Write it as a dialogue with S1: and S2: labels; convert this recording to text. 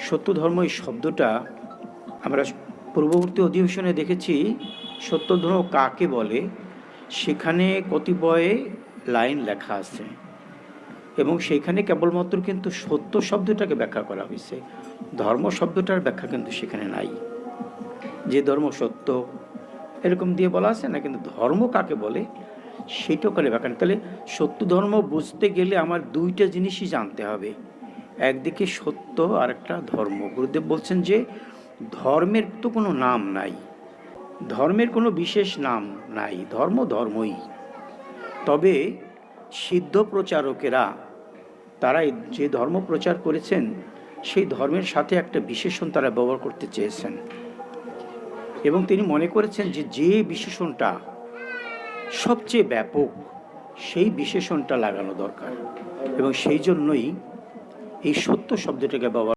S1: সত্য ধর্ম এই শব্দটা আমরা পূর্ববর্তী অধিবেশনে দেখেছি। সত্য ধর্ম কাকে বলে সেখানে কতিপয় লাইন লেখা আছে এবং সেইখানে কেবলমাত্র কিন্তু সত্য শব্দটাকে ব্যাখ্যা করা হয়েছে, ধর্ম শব্দটার ব্যাখ্যা কিন্তু সেখানে নাই। যে ধর্ম সত্য এরকম দিয়ে বলা আছে না, কিন্তু ধর্ম কাকে বলে সেটাও কালে ব্যাখ্যা। তাহলে সত্য ধর্ম বুঝতে গেলে আমার দুইটা জিনিসই জানতে হবে, একদিকে সত্য আর একটা ধর্ম। গুরুদেব বলছেন যে ধর্মের তো কোনো নাম নাই, ধর্মের কোনো বিশেষ নাম নাই, ধর্ম ধর্মই। তবে সিদ্ধ প্রচারকেরা তারা যে ধর্ম প্রচার করেছেন সেই ধর্মের সাথে একটা বিশেষণ তারা ব্যবহার করতে চেয়েছেন এবং তিনি মনে করেছেন যে যে বিশেষণটা সবচেয়ে ব্যাপক সেই বিশেষণটা লাগানো দরকার এবং সেই জন্যই এই সত্য শব্দটাকে ব্যবহার